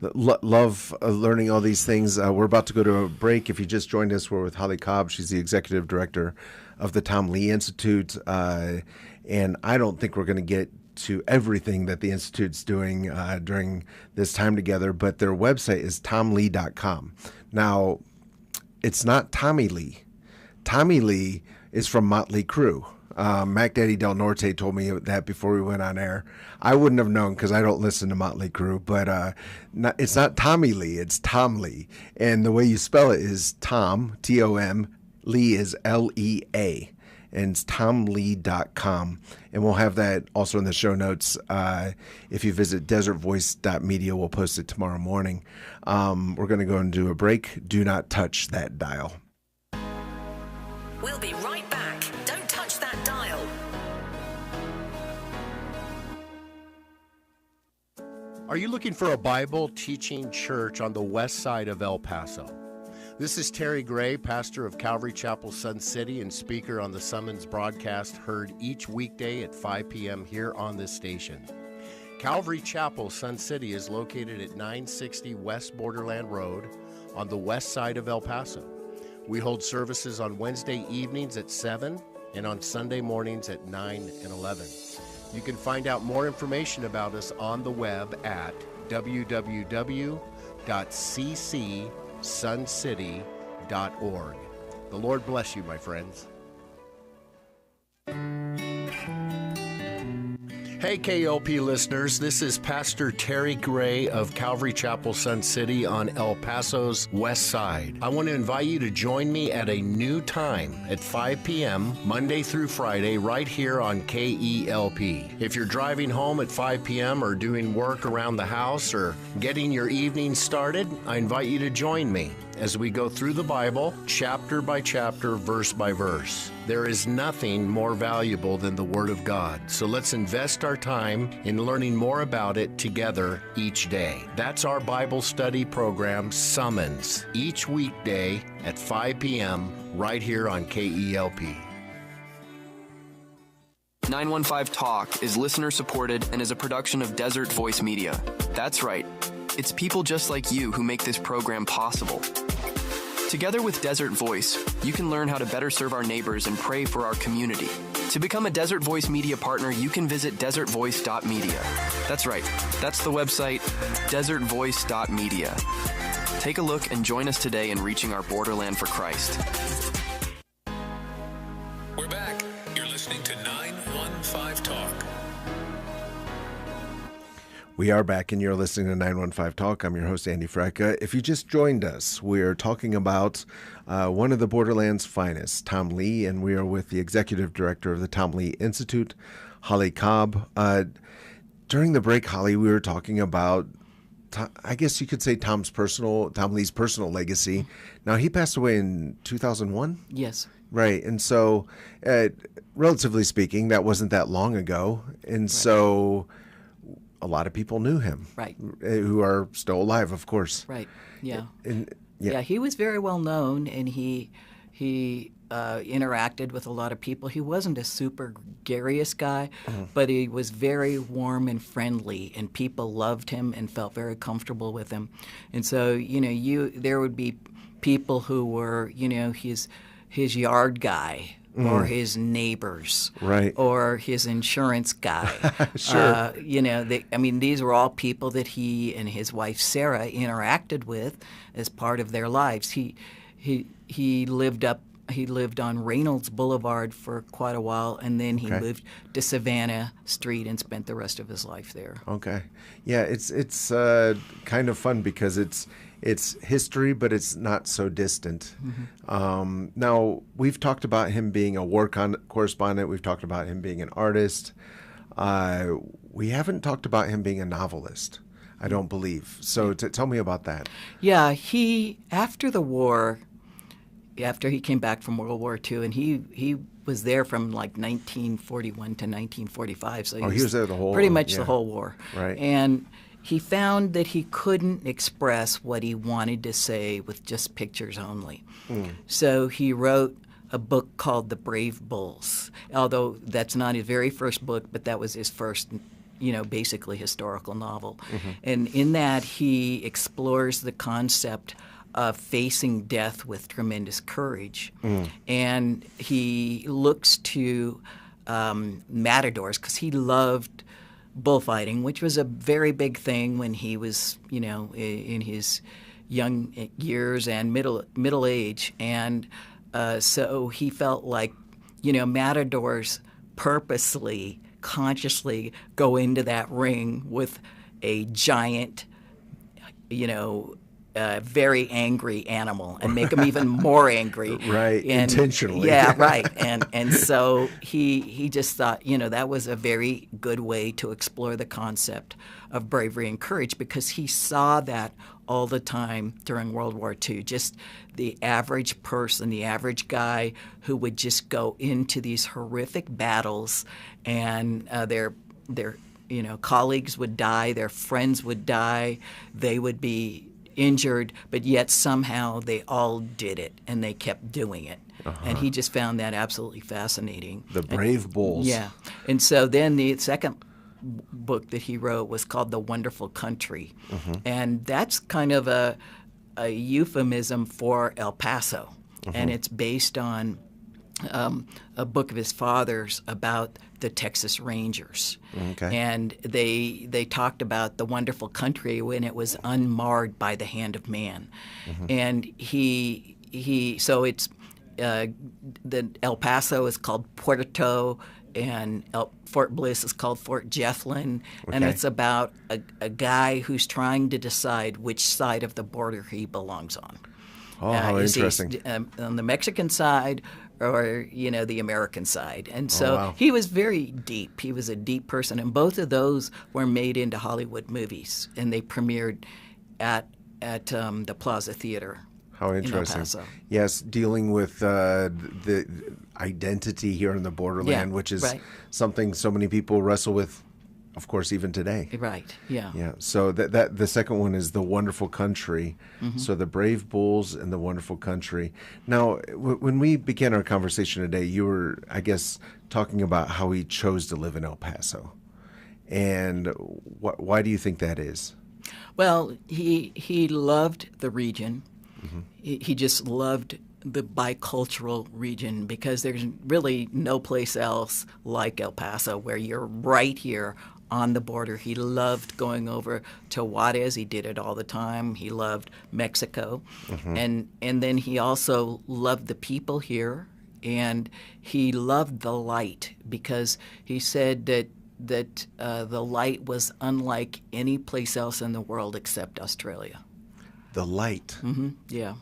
Love learning all these things. We're about to go to a break. If you just joined us, we're with Holly Cobb. She's the executive director of the Tom Lea Institute. And I don't think we're going to get to everything that the Institute's doing during this time together, but their website is tomlea.com. Now, it's not Tommy Lee. Tommy Lee is from Motley Crue. Mac Daddy Del Norte told me that before we went on air. I wouldn't have known because I don't listen to Motley Crue, but it's not Tommy Lee, it's Tom Lea. And the way you spell it is Tom, T-O-M, Lee is L-E-A. And it's tomlea.com. And we'll have that also in the show notes. If you visit desertvoice.media, we'll post it tomorrow morning. We're going to go and do a break. Do not touch that dial. We'll be right back. Don't touch that dial. Are you looking for a Bible teaching church on the west side of El Paso? This is Terry Gray, pastor of Calvary Chapel, Sun City, and speaker on the Summons broadcast heard each weekday at 5 p.m. here on this station. Calvary Chapel, Sun City is located at 960 West Borderland Road on the west side of El Paso. We hold services on Wednesday evenings at 7 and on Sunday mornings at 9 and 11. You can find out more information about us on the web at www.ccsuncity.org. The Lord bless you, my friends. Hey, KLP listeners, this is Pastor Terry Gray of Calvary Chapel, Sun City on El Paso's west side. I want to invite you to join me at a new time at 5 p.m. Monday through Friday right here on KELP. If you're driving home at 5 p.m. or doing work around the house or getting your evening started, I invite you to join me as we go through the Bible, chapter by chapter, verse by verse. There is nothing more valuable than the Word of God, so let's invest our time in learning more about it together each day. That's our Bible study program, Summons, each weekday at 5 p.m. right here on KELP. 915 Talk is listener-supported and is a production of Desert Voice Media. That's right. It's people just like you who make this program possible. Together with Desert Voice, you can learn how to better serve our neighbors and pray for our community. To become a Desert Voice Media partner, you can visit desertvoice.media. That's right. That's the website, desertvoice.media. Take a look and join us today in reaching our borderland for Christ. We're back. You're listening to 915 Talk. We are back, and you're listening to 915 Talk. I'm your host, Andy Frecka. If you just joined us, we're talking about one of the Borderland's finest, Tom Lea, and we are with the executive director of the Tom Lea Institute, Holly Cobb. During the break, Holly, we were talking about, I guess you could say Tom Lea's personal legacy. Now, he passed away in 2001? Yes. Right, and so, relatively speaking, that wasn't that long ago, and right. So a lot of people knew him, right? Who are still alive, of course. Right. Yeah. Yeah, he was very well known, and he interacted with a lot of people. He wasn't a super gregarious guy, but he was very warm and friendly, and people loved him and felt very comfortable with him. And so, there would be people who were, his yard guy. Or his neighbors, right? Or his insurance guy. Sure. These were all people that he and his wife Sarah interacted with as part of their lives. He lived on Reynolds Boulevard for quite a while, and then he moved to Savannah Street and spent the rest of his life there. Okay, yeah, it's kind of fun because it's history, but it's not so distant. Mm-hmm. Now, we've talked about him being a war correspondent. We've talked about him being an artist. We haven't talked about him being a novelist, I don't believe. So tell me about that. Yeah, after the war, after he came back from World War II, and he was there from like 1941 to 1945. So he was there the whole pretty much the whole war. Right. And he found that he couldn't express what he wanted to say with just pictures only. So he wrote a book called The Brave Bulls, although that's not his very first book, but that was his first, basically historical novel. Mm-hmm. And in that, he explores the concept of facing death with tremendous courage. And he looks to matadors, because he loved bullfighting, which was a very big thing when he was, in his young years and middle age. And so he felt like, matadors purposely, consciously go into that ring with a giant, very angry animal and make him even more angry. Right, and, intentionally. Yeah, right. And so he just thought, that was a very good way to explore the concept of bravery and courage, because he saw that all the time during World War II. Just the average person, the average guy who would just go into these horrific battles, and their colleagues would die, their friends would die, they would be injured, but yet somehow they all did it and they kept doing it. And he just found that absolutely fascinating. The brave bulls. Yeah. And so then the second book that he wrote was called The Wonderful Country. And that's kind of a euphemism for El Paso. And it's based on a book of his father's about the Texas Rangers. Okay. And they talked about the wonderful country when it was unmarred by the hand of man. And so it's the El Paso is called Puerto, and Fort Bliss is called Fort Jethlin, and it's about a guy who's trying to decide which side of the border he belongs on. Oh, how interesting. On the Mexican side or, the American side. And so he was very deep. He was a deep person. And both of those were made into Hollywood movies, and they premiered at the Plaza Theater. How interesting. In El Paso. Yes, dealing with the identity here in the borderland, which is something so many people wrestle with, of course, even today. Right, yeah. Yeah, so that the second one is The Wonderful Country. So the brave bulls and The Wonderful Country. Now, when we began our conversation today, you were, I guess, talking about how he chose to live in El Paso. And why do you think that is? Well, he loved the region. He just loved the bicultural region, because there's really no place else like El Paso where you're right here on the border. He loved going over to Juarez. He did it all the time. He loved Mexico. And then he also loved the people here, and he loved the light, because he said that the light was unlike any place else in the world except Australia. The light? Yeah.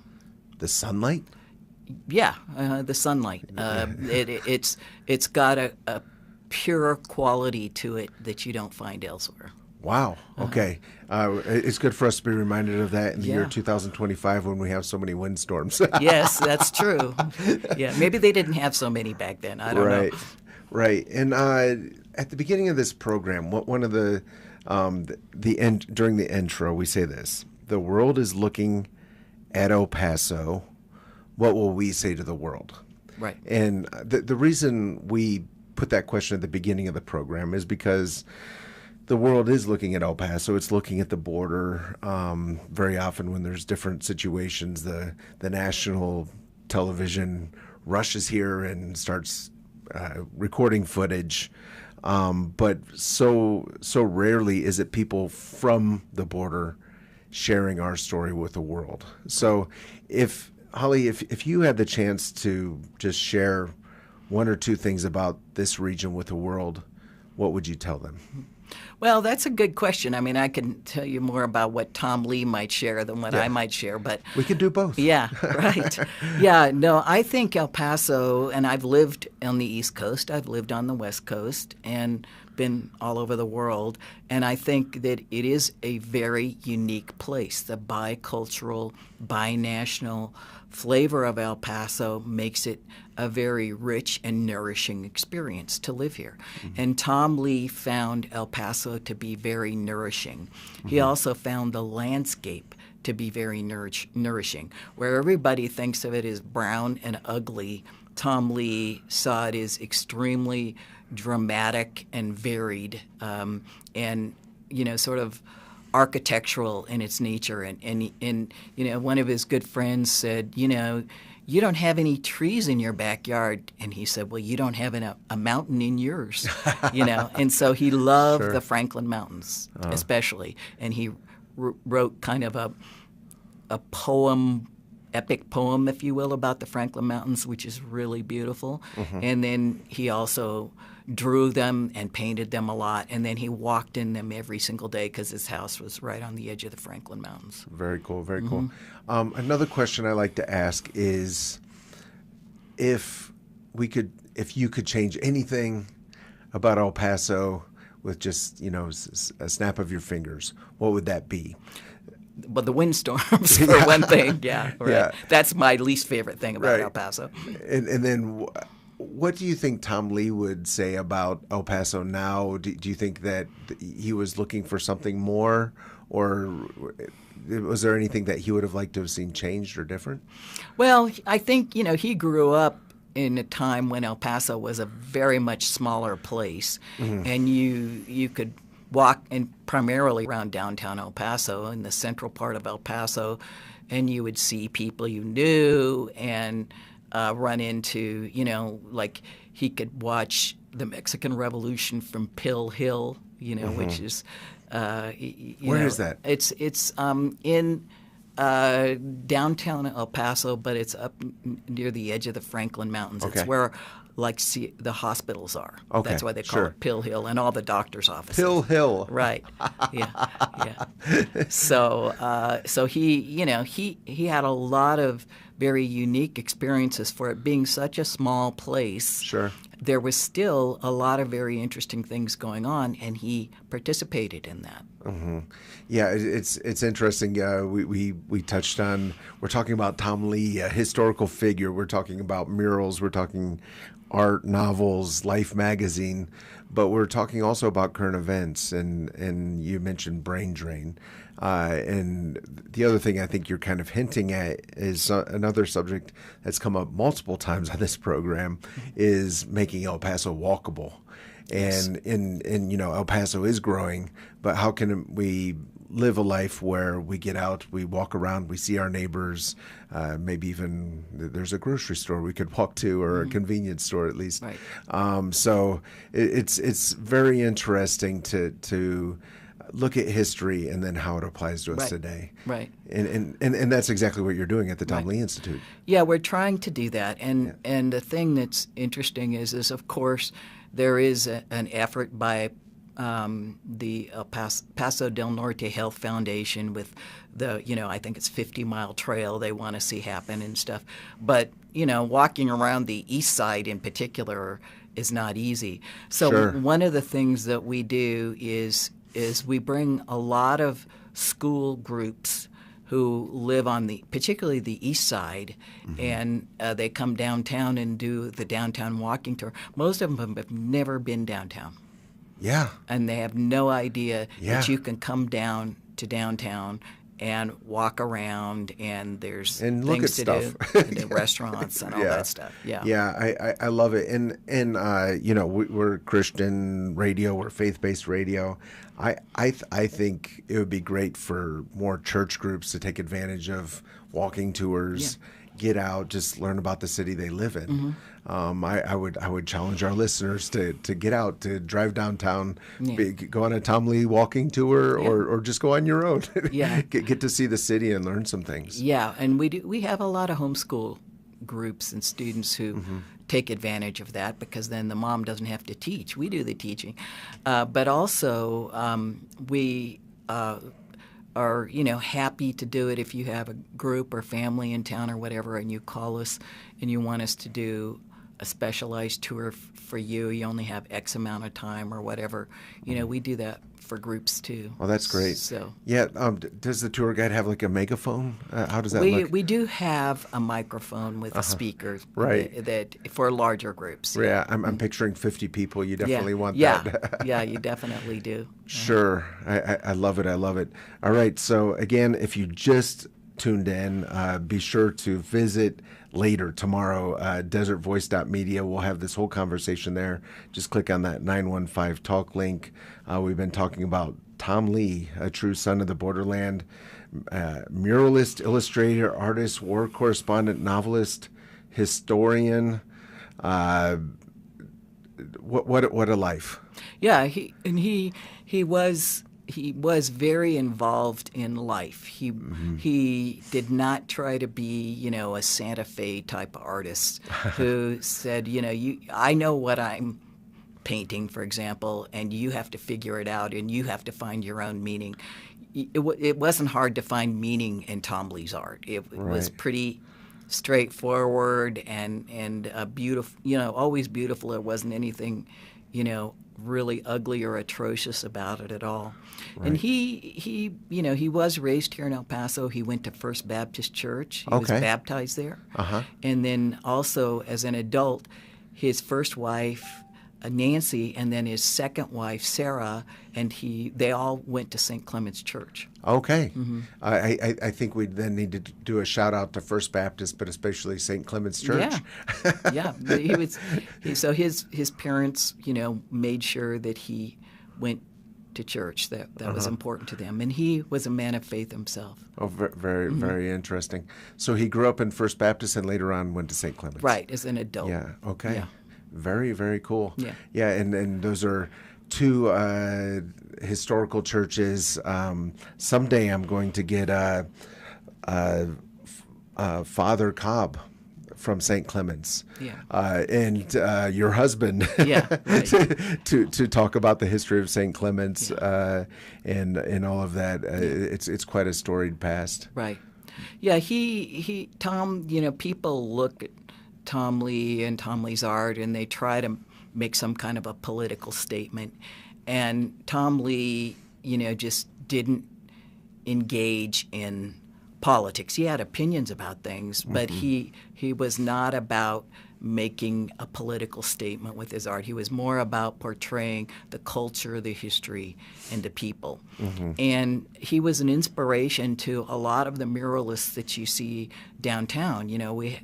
The sunlight? Yeah, the sunlight. It's got a pure quality to it that you don't find elsewhere. Wow. Okay. It's good for us to be reminded of that in the year 2025 when we have so many windstorms. Yes, that's true. Yeah, maybe they didn't have so many back then. I don't know. Right. And at the beginning of this program, one of the during the intro, we say this: the world is looking at El Paso. What will we say to the world? Right. And the reason we put that question at the beginning of the program is because the world is looking at El Paso. It's looking at the border. Very often when there's different situations, the national television rushes here and starts recording footage. But so rarely is it people from the border sharing our story with the world. So Holly, if you had the chance to just share one or two things about this region with the world, what would you tell them? Well, that's a good question. I mean, I can tell you more about what Tom Lea might share than what I might share, but we could do both. Yeah, right. Yeah, no, I think El Paso, and I've lived on the East Coast, I've lived on the West Coast, and been all over the world, and I think that it is a very unique place. The bicultural, binational flavor of El Paso makes it a very rich and nourishing experience to live here. And Tom Lea found El Paso to be very nourishing. He also found the landscape to be very nourishing. Where everybody thinks of it as brown and ugly, Tom Lea saw it as extremely dramatic and varied, and sort of architectural in its nature. And one of his good friends said, you don't have any trees in your backyard. And he said, well, you don't have a mountain in yours, you know. And so he loved Sure. the Franklin Mountains, especially. And he wrote kind of a poem, epic poem, if you will, about the Franklin Mountains, which is really beautiful. And then he also drew them and painted them a lot. And then he walked in them every single day because his house was right on the edge of the Franklin Mountains. Very cool, very cool. Another question I like to ask is if you could change anything about El Paso with just, you know, a snap of your fingers, what would that be? But the windstorms, for one thing, yeah, right. Yeah. That's my least favorite thing about El Paso. And then what do you think Tom Lea would say about El Paso now? Do you think that he was looking for something more, or was there anything that he would have liked to have seen changed or different? Well, I think, you know, he grew up in a time when El Paso was a very much smaller place, and you could walk in primarily around downtown El Paso, in the central part of El Paso, and you would see people you knew and run into, you know, like he could watch the Mexican Revolution from Pill Hill, you know, which is Where is that? It's in downtown El Paso, but it's up near the edge of the Franklin Mountains. Okay. It's where the hospitals are. Okay, That's why they call it Pill Hill, and all the doctors' offices. Pill Hill. Right. Yeah. So he, you know, he had a lot of very unique experiences for it being such a small place. Sure. There was still a lot of very interesting things going on, and he participated in that. Yeah, it's interesting. We touched on, we're talking about Tom Lea, a historical figure. We're talking about murals. We're talking art, novels, Life magazine, but we're talking also about current events. And you mentioned brain drain. And the other thing I think you're kind of hinting at is another subject that's come up multiple times on this program is making El Paso walkable. And you know, El Paso is growing, but how can we live a life where we get out, we walk around, we see our neighbors, maybe even there's a grocery store we could walk to, or a convenience store at least. Right. So it's very interesting to look at history and then how it applies to us today. Right. And that's exactly what you're doing at the Tom Lea Institute. Yeah, we're trying to do that. And the thing that's interesting is of course, there is an effort by the Paso del Norte Health Foundation with the, you know, I think it's 50-mile trail they want to see happen and stuff. But, you know, walking around the east side in particular is not easy. So one of the things that we do is we bring a lot of school groups who live on particularly the east side, and they come downtown and do the downtown walking tour. Most of them have never been downtown. Yeah. And they have no idea that you can come down to downtown and walk around, and there's things to do, and the restaurants and all that stuff. Yeah, I love it. And you know, we're Christian radio, we're faith-based radio. I think it would be great for more church groups to take advantage of walking tours, get out, just learn about the city they live in. I would challenge our listeners to get out, to drive downtown, go on a Tom Lea walking tour, or just go on your own. Get to see the city and learn some things. Yeah, and we have a lot of homeschool groups and students who take advantage of that, because then the mom doesn't have to teach. We do the teaching. But also we are, you know, happy to do it if you have a group or family in town or whatever, and you call us and you want us to do a specialized tour for you. You only have X amount of time or whatever. You know, we do that for groups too. Oh, that's great. So does the tour guide have like a megaphone? How does that look? We do have a microphone with a speaker, that for larger groups. Yeah, I'm picturing 50 people. You definitely want that. Yeah, you definitely do. Sure. I love it. I love it. All right. So again, if you just tuned in, be sure to visit later tomorrow, desertvoice.media. We'll have this whole conversation there. Just click on that 915 talk link. We've been talking about Tom Lea, a true son of the borderland, muralist, illustrator, artist, war correspondent, novelist, historian. What a life. Yeah, he was very involved in life. He did not try to be, a Santa Fe type of artist who said, I know what I'm painting, for example, and you have to figure it out and you have to find your own meaning. It wasn't hard to find meaning in Tom Lea's art. It was pretty straightforward and beautiful, always beautiful. There wasn't anything, really ugly or atrocious about it at all. Right. And he was raised here in El Paso. He went to First Baptist Church. He was baptized there. And then also as an adult, his first wife, Nancy, and then his second wife, Sarah, and they all went to St. Clement's Church. Okay. I think we then need to do a shout out to First Baptist, but especially St. Clement's Church. Yeah. So his parents, made sure that he went to church. That was important to them, and he was a man of faith himself. Oh, very, very interesting. So he grew up in First Baptist and later on went to St. Clement's. Right, as an adult. Yeah. Okay. Yeah. Very, very cool. Yeah. Yeah, and those are two historical churches. Someday I'm going to get Father Cobb from St. Clement's, and your husband, to talk about the history of St. Clement's and all of that. It's quite a storied past. Right. Yeah. Tom. People look at Tom Lea and Tom Lea's art, and they try to make some kind of a political statement. And Tom Lea, just didn't engage in politics. He had opinions about things, but he was not about making a political statement with his art. He was more about portraying the culture, the history, and the people. And he was an inspiration to a lot of the muralists that you see downtown.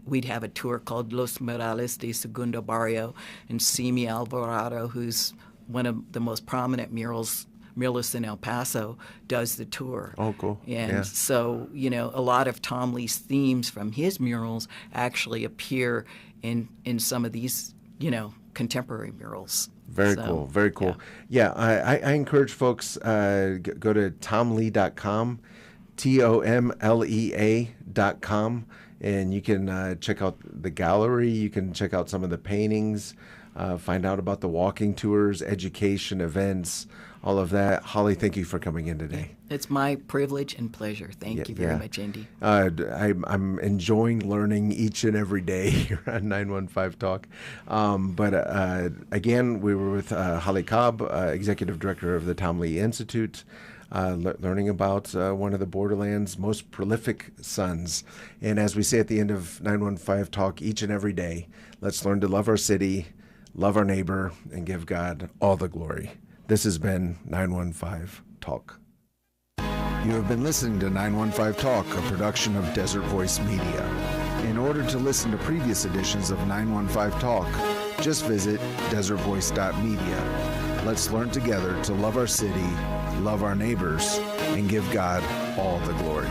We'd have a tour called Los Murales de Segundo Barrio, and Simi Alvarado, who's one of the most prominent muralists in El Paso, does the tour. Oh, cool. And so, a lot of Tom Lea's themes from his murals actually appear in some of these, contemporary murals. Very cool. Yeah, I encourage folks, go to tomlea.com, TOMLEA.com, and you can check out the gallery. You can check out some of the paintings, find out about the walking tours, education, events, all of that. Holly, thank you for coming in today. It's my privilege and pleasure. Thank you very much, Andy. I'm enjoying learning each and every day here on 915 Talk. But again, we were with Holly Cobb, Executive Director of the Tom Lea Institute, learning about one of the borderland's most prolific sons. And as we say at the end of 915 Talk each and every day, let's learn to love our city, love our neighbor, and give God all the glory. This has been 915 Talk. You have been listening to 915 Talk, a production of Desert Voice Media. In order to listen to previous editions of 915 Talk, just visit desertvoice.media. Let's learn together to love our city, love our neighbors, and give God all the glory.